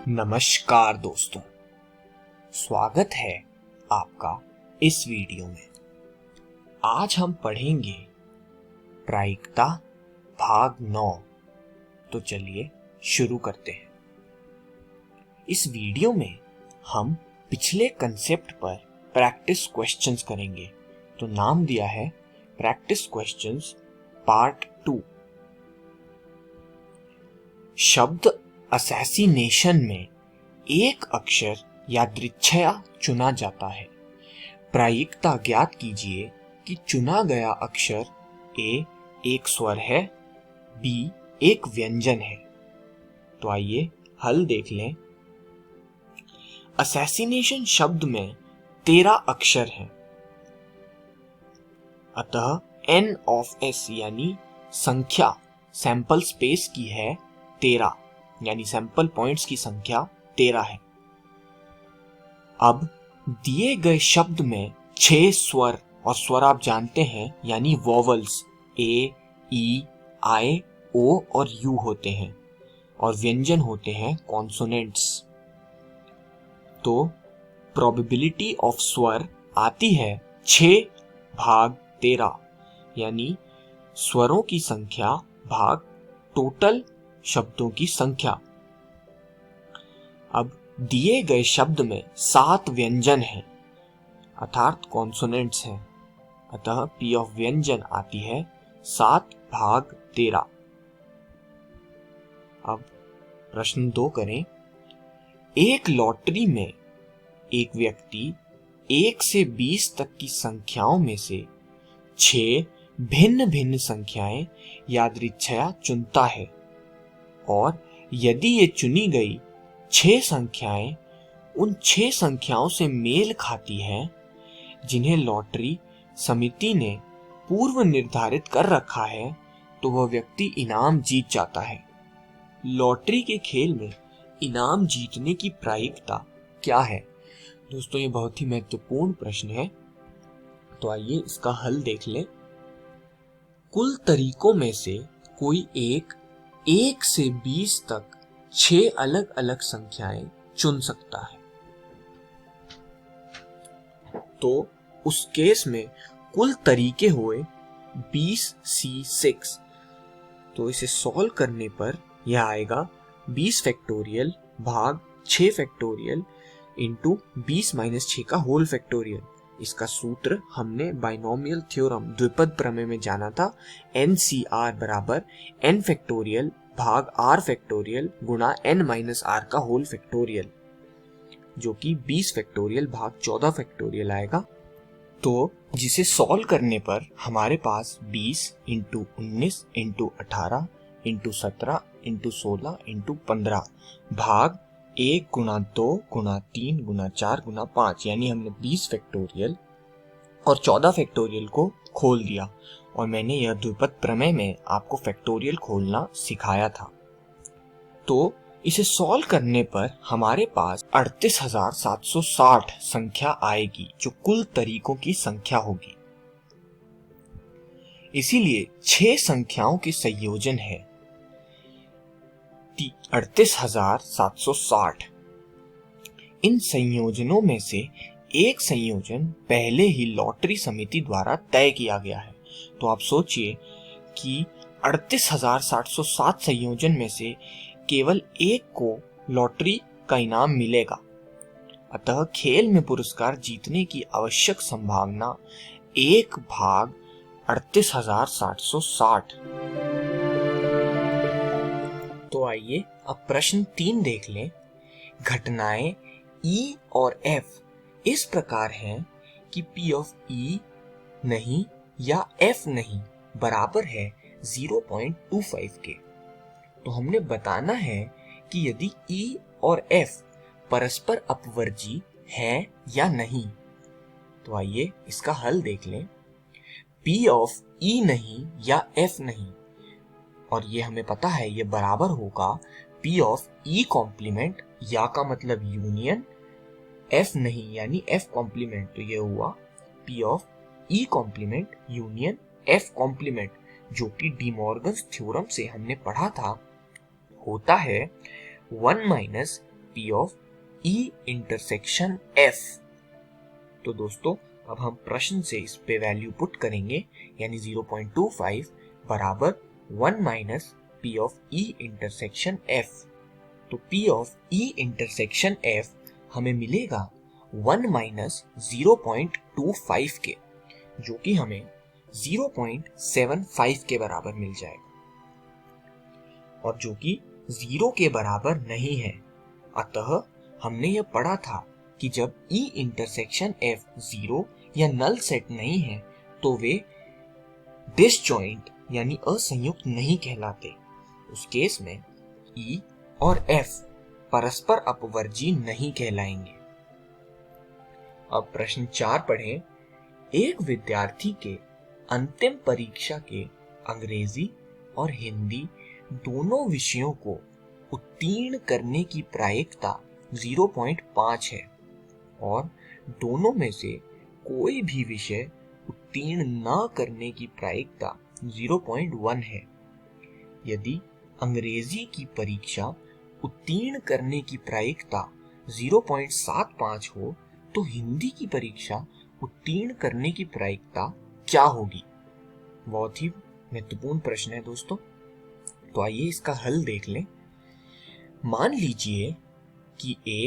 नमस्कार दोस्तों, स्वागत है आपका इस वीडियो में। आज हम पढ़ेंगे प्रायिकता भाग 9। तो चलिए शुरू करते हैं। इस वीडियो में हम पिछले कंसेप्ट पर प्रैक्टिस क्वेश्चंस करेंगे। तो नाम दिया है प्रैक्टिस क्वेश्चंस पार्ट 2। शब्द असैसिनेशन में एक अक्षर यादृच्छया चुना जाता है। प्रायिकता ज्ञात कीजिए कि चुना गया अक्षर ए एक स्वर है, बी एक व्यंजन है। तो आइए हल देख लें। असैसिनेशन शब्द में 13 अक्षर हैं, अतः n ऑफ s यानी संख्या सैंपल स्पेस की है 13, यानी सैंपल पॉइंट्स की संख्या 13 है। अब दिए गए शब्द में 6 स्वर, और स्वर आप जानते हैं यानी वोवल्स ए, ई, आई, ओ और यू होते हैं, और व्यंजन होते हैं कॉन्सोनेंट्स। तो प्रोबेबिलिटी ऑफ स्वर आती है 6/13, यानी स्वरों की संख्या भाग टोटल शब्दों की संख्या। अब दिए गए शब्द में 7 व्यंजन हैं, अर्थात कॉन्सोनेंट्स हैं, अतः P ऑफ व्यंजन आती है 7/13। अब प्रश्न 2 करें। एक लॉटरी में एक व्यक्ति 1 से 20 तक की संख्याओं में से 6 भिन्न भिन्न संख्याएं यादृच्छया चुनता है, और यदि ये चुनी गई 6 संख्याएं उन 6 संख्याओं से मेल खाती हैं जिन्हें लॉटरी समिति ने पूर्व निर्धारित कर रखा है, तो वह व्यक्ति इनाम जीत जाता है। लॉटरी के खेल में इनाम जीतने की प्रायिकता क्या है? दोस्तों, ये बहुत ही महत्वपूर्ण प्रश्न है। तो आइए इसका हल देख लें। कुल तरीकों में से कोई एक 1 से 20 तक 6 अलग अलग संख्याएं चुन सकता है। तो उस केस में कुल तरीके हुए 20C6। तो इसे सॉल्व करने पर यह आएगा 20 फैक्टोरियल भाग 6 फैक्टोरियल इंटू 20 - 6 का होल फैक्टोरियल। इसका सूत्र हमने बाइनोमियल थ्योरम द्विपद प्रमेय में जाना था, NCR बराबर n फैक्टोरियल भाग r फैक्टोरियल गुणा n माइनस r का होल फैक्टोरियल, जो कि 20 फैक्टोरियल भाग 14 फैक्टोरियल आएगा। तो जिसे सॉल्व करने पर हमारे पास 20 into 19 into 18 into 17 into 16 into 15 भाग 1 गुणा 2 गुणा 3 गुणा 4 गुणा 5, यानी हमने 20 फैक्टोरियल और 14 फैक्टोरियल को खोल दिया, और मैंने यह द्विपद प्रमेय में आपको फैक्टोरियल खोलना सिखाया था। तो इसे सॉल्व करने पर हमारे पास 38,760 संख्या आएगी, जो कुल तरीकों की संख्या होगी। इसीलिए 6 संख्याओं के संयोजन है 38,760। इन संयोजनों में से एक संयोजन पहले ही लॉटरी समिति द्वारा तय किया गया है। तो आप सोचिए कि 38,760 संयोजन में से केवल एक को लॉटरी का इनाम मिलेगा, अतः खेल में पुरस्कार जीतने की आवश्यक संभावना 1/38,760। तो आइए अब प्रश्न 3 देख लें। घटनाएं E और F इस प्रकार हैं कि P ऑफ E नहीं या F नहीं बराबर है 0.25 के। तो हमने बताना है कि यदि E और F परस्पर अपवर्जी हैं या नहीं। तो आइए इसका हल देख लें। P ऑफ E नहीं या F नहीं, और ये हमें पता है ये बराबर होगा P ऑफ E कॉम्प्लीमेंट, या का मतलब यूनियन, F नहीं यानी F कॉम्प्लीमेंट। तो ये हुआ P of E complement union F complement, जो कि डी मॉर्गन्स थ्योरम से हमने पढ़ा था, होता है 1 - P of E intersection F। तो दोस्तों अब हम प्रश्न से इस पे वैल्यू पुट करेंगे, यानी 0.25 बराबर 1 minus P of E intersection F। तो P of E intersection F हमें मिलेगा 1 माइनस 0.25 के, जो कि हमें 0.75 के बराबर मिल जाएगा, और जो कि 0 के बराबर नहीं है। अतः हमने यह पढ़ा था कि जब E इंटरसेक्शन F 0 या नल सेट नहीं है तो वे डिसजॉइंट यानी असंयुक्त नहीं कहलाते। उस केस में E और F परस्पर अपवर्जी नहीं कहलाएंगे। अब प्रश्न 4 पढ़ें। एक विद्यार्थी के अंतिम परीक्षा के अंग्रेजी और हिंदी दोनों विषयों को उत्तीर्ण करने की प्रायिकता 0.5 है और दोनों में से कोई भी विषय उत्तीर्ण न करने की प्रायिकता 0.1 है। यदि अंग्रेजी की परीक्षा उत्तीर्ण करने की प्रायिकता 0.75 हो तो हिंदी की परीक्षा उत्तीर्ण करने की प्रायिकता क्या होगी? बहुत ही महत्वपूर्ण प्रश्न है दोस्तों। तो आइए इसका हल देख लें। मान लीजिए कि A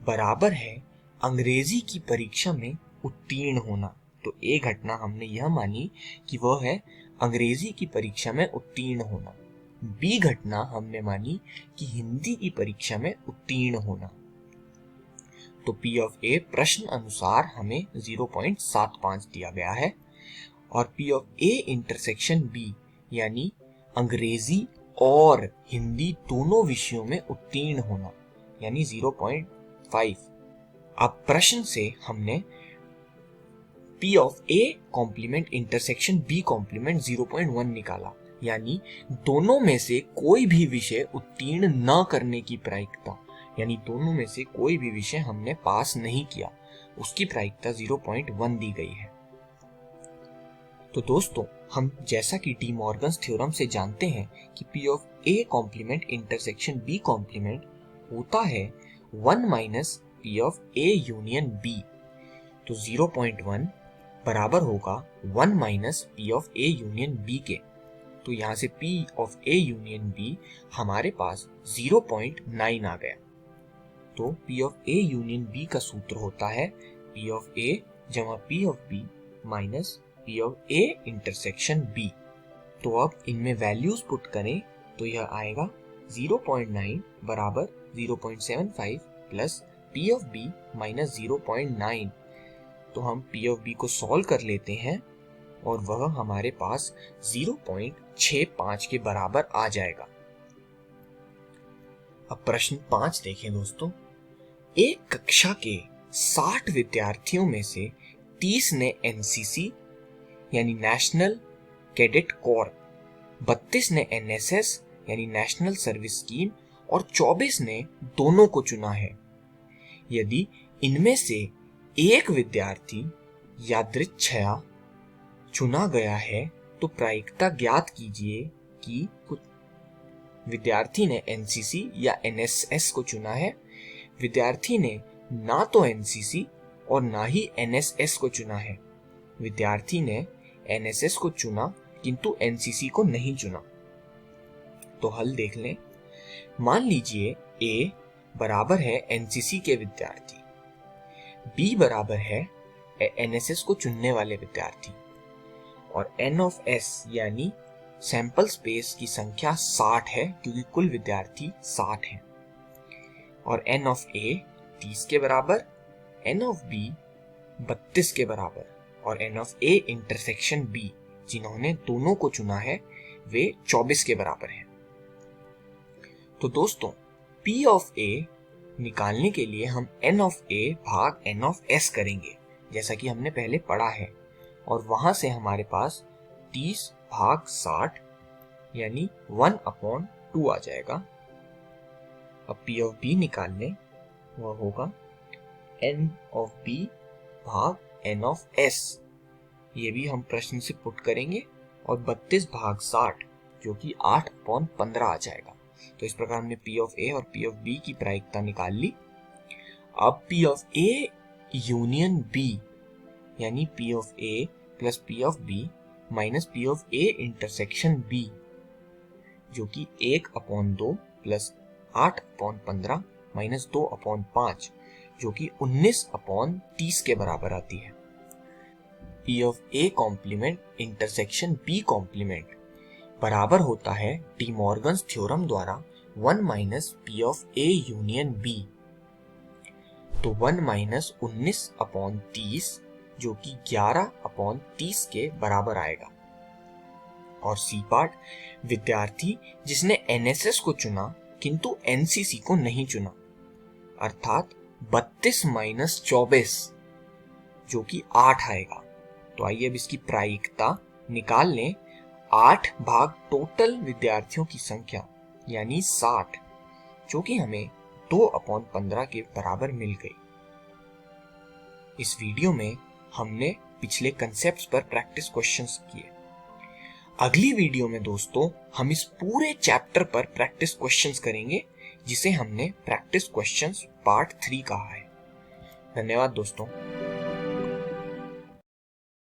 बराबर है अंग्रेजी की परीक्षा में उत्तीर्ण होना। तो A घटना हमने यह मानी कि वह है अंग्रेजी की परीक्षा में उत्तीर्ण होना। B घटना हमने मानी कि हिंदी की परीक्षा में उत्तीर्ण होना। तो P ऑफ A प्रश्न अनुसार हमें 0.75 दिया गया है, और P of A intersection B यानी अंग्रेजी और हिंदी दोनों विषयों में उत्तीर्ण होना यानी 0.5। अब प्रश्न से हमने P of A complement intersection B complement 0.1 निकाला, यानी दोनों में से कोई भी विषय उत्तीर्ण न करने की प्रायिकता, यानी दोनों में से कोई भी विषय हमने पास नहीं किया, उसकी प्रायिकता 0.1 दी गई है। तो दोस्तों हम जैसा कि डी मॉर्गन्स थ्योरम से जानते हैं कि P of A complement intersection B complement होता है 1 minus P of A union B। तो 0.1 बराबर होगा 1 minus P of A union B के। तो यहाँ से P of A union B हमारे पास 0.9 आ गया। तो P of A union B का सूत्र होता है P ऑफ A जमा P of B minus P of A intersection B। तो अब इनमें वैल्यूज पुट करें तो यह आएगा 0.9 बराबर 0.75 plus P of B minus 0.9। तो हम P ऑफ B को सॉल्व कर लेते हैं और वह हमारे पास 0.65 के बराबर आ जाएगा। अब प्रश्न 5 देखें दोस्तों। एक कक्षा के 60 विद्यार्थियों में से 30 ने एनसीसी यानी नेशनल कैडेट कोर, 32 ने एनएसएस यानी नेशनल सर्विस स्कीम और 24 ने दोनों को चुना है। यदि इनमें से एक विद्यार्थी यादृच्छया चुना गया है तो प्रायिकता ज्ञात कीजिए कि कुछ विद्यार्थी ने एनसीसी या एनएसएस को चुना है, विद्यार्थी ने ना तो एनसीसी और ना ही एनएसएस को चुना है, विद्यार्थी ने एनएसएस को चुना किंतु एनसीसी को नहीं चुना। तो हल देख लें। मान लीजिए A बराबर है एनसीसी के विद्यार्थी, B बराबर है एनएसएस को चुनने वाले विद्यार्थी, और N ऑफ S यानी सैंपल स्पेस की संख्या 60 है क्योंकि कुल विद्यार्थी 60 हैं, और N ऑफ A 30 के बराबर, N ऑफ B 32 के बराबर, और N of A intersection B जिन्होंने दोनों को चुना है वे 24 के बराबर हैं। तो दोस्तों P ऑफ A निकालने के लिए हम N ऑफ A भाग N ऑफ S करेंगे जैसा कि हमने पहले पढ़ा है, और वहां से हमारे पास 30 भाग 60 यानी 1/2 आ जाएगा। अब P ऑफ B निकालने वह होगा N ऑफ B भाग N ऑफ S, ये भी हम प्रश्न से पुट करेंगे, और 32 भाग 60 जो कि 8/15 आ जाएगा। तो इस प्रकार हमने P ऑफ A और P ऑफ B की प्रायिकता निकाल ली। अब P of A union B यानी P of A plus P of B minus P of A intersection B, जो कि 1/2 प्लस 8/15 माइनस 2/5, जो कि 19/30 के बराबर आती है। P of A complement intersection B complement बराबर होता है डी मॉर्गन्स थ्योरम द्वारा 1 minus P of A union B, तो 1 माइनस 19/30 जो कि 11/30 के बराबर आएगा। और सी पार्ट, विद्यार्थी जिसने एनएसएस को चुना किंतु एनसीसी को नहीं चुना, अर्थात 32 माइनस 24 जो कि 8 आएगा। तो आइए अब इसकी प्रायिकता निकाल लें। 8 भाग टोटल विद्यार्थियों की संख्या यानी 60, जो कि हमें 2/15 के बराबर मिल गई। इस वीडियो में हमने पिछले कंसेप्ट्स पर प्रैक्टिस क्वेश्चंस किए। अगली वीडियो में दोस्तों हम इस पूरे चैप्टर पर प्रैक्टिस क्वेश्चंस करेंगे, जिसे हमने प्रैक्टिस क्वेश्चंस पार्ट 3 कहा है। धन्यवाद दोस्तों।